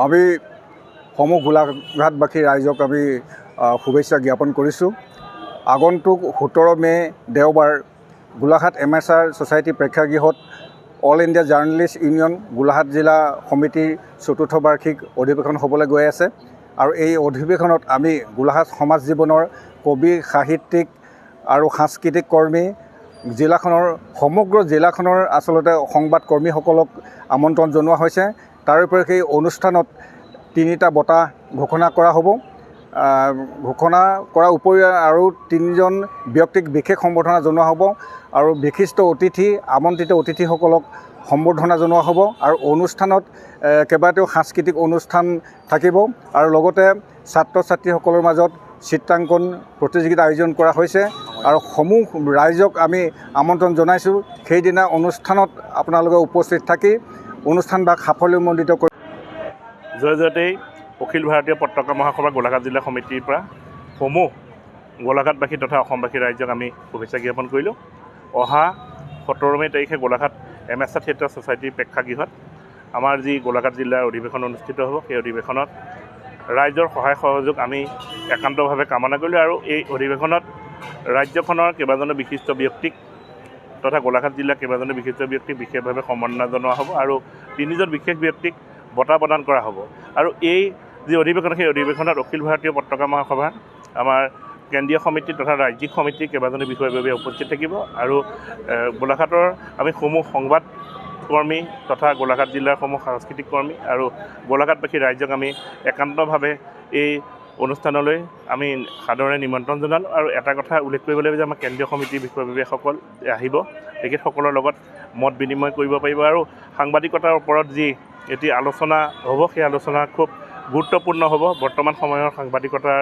আমি সমূহ গোলাঘাটবাসী ৰাইজক আমি শুভেচ্ছা জ্ঞাপন কৰিছোঁ। আগন্তুক 17 মে দেওবাৰ গোলাঘাট MSR ছ'চাইটি প্ৰেক্ষাগৃহত all India journalist union Golaghat জিলা সমিতিৰ চতুৰ্থ বাৰ্ষিক অধিৱেশন হ'বলৈ গৈ আছে। আৰু এই অধিৱেশনত আমি গোলাঘাট সমাজ জীৱনৰ কবি, সাহিত্যিক আৰু সাংস্কৃতিক কৰ্মী, জিলাখনৰ সমগ্ৰ জিলাখনৰ আচলতে সংবাদ কৰ্মীসকলক আমন্ত্ৰণ জনোৱা হৈছে। তাৰোপৰি সেই অনুষ্ঠানত 3টা বঁটা ঘোষণা কৰা হ'ব। ঘোষণা কৰাৰ উপৰিও আৰু 3জন ব্যক্তিক বিশেষ সম্বৰ্ধনা জনোৱা হ'ব আৰু বিশিষ্ট অতিথি, আমন্ত্ৰিত অতিথিসকলক সম্বৰ্ধনা জনোৱা হ'ব। আৰু অনুষ্ঠানত কেইবাটাও সাংস্কৃতিক অনুষ্ঠান থাকিব আৰু লগতে ছাত্ৰ ছাত্ৰীসকলৰ মাজত চিত্ৰাংকন প্ৰতিযোগিতা আয়োজন কৰা হৈছে। আৰু সমূহ ৰাইজক আমি আমন্ত্ৰণ জনাইছোঁ সেইদিনা অনুষ্ঠানত আপোনালোকে উপস্থিত থাকি অনুষ্ঠানভাগ সাফল্যমণ্ডিত কৰি জয়তেই অখিল ভাৰতীয় পতাকা মহাসভা গোলাঘাট জিলা সমিতিৰ পৰা সমূহ গোলাঘাটবাসী তথা অসমবাসী ৰাইজক আমি শুভেচ্ছা জ্ঞাপন কৰিলোঁ। অহা 17 মে তাৰিখে গোলাঘাট MSR থিয়েটাৰ ছ'চাইটিৰ প্ৰেক্ষাগৃহত আমাৰ যি গোলাঘাট জিলাৰ অধিৱেশন অনুষ্ঠিত হ'ব, সেই অধিৱেশনত ৰাইজৰ সহায় সহযোগ আমি একান্তভাৱে কামনা কৰিলোঁ। আৰু এই অধিৱেশনত ৰাজ্যখনৰ কেইবাজনো বিশিষ্ট ব্যক্তিক তথা গোলাঘাট জিলাৰ কেইবাজনো বিশিষ্ট ব্যক্তিক বিশেষভাৱে সম্বৰ্ধনা জনোৱা হ'ব আৰু 3জন বিশেষ ব্যক্তিক বঁটা প্ৰদান কৰা হ'ব। আৰু এই যি অধিৱেশন, সেই অধিৱেশনত অখিল ভাৰতীয় পতাকা মহাসভা, আমাৰ কেন্দ্ৰীয় সমিতি তথা ৰাজ্যিক সমিতিৰ কেইবাজনো বিষয়ববীয়া উপস্থিত থাকিব। আৰু গোলাঘাটৰ আমি সমূহ সংবাদ কৰ্মী তথা গোলাঘাট জিলাৰ সমূহ সাংস্কৃতিক কৰ্মী আৰু গোলাঘাটবাসী ৰাইজক আমি একান্তভাৱে এই অনুষ্ঠানলৈ আমি সাদৰে নিমন্ত্ৰণ জনালোঁ। আৰু এটা কথা উল্লেখ কৰিব লাগিব যে আমাৰ কেন্দ্ৰীয় সমিতিৰ বিষয়ববীয়াসকল আহিব, তেখেতসকলৰ লগত মত বিনিময় কৰিব পাৰিব। আৰু সাংবাদিকতাৰ ওপৰত যি এটি আলোচনা হ'ব, সেই আলোচনা খুব গুৰুত্বপূৰ্ণ হ'ব। বৰ্তমান সময়ৰ সাংবাদিকতাৰ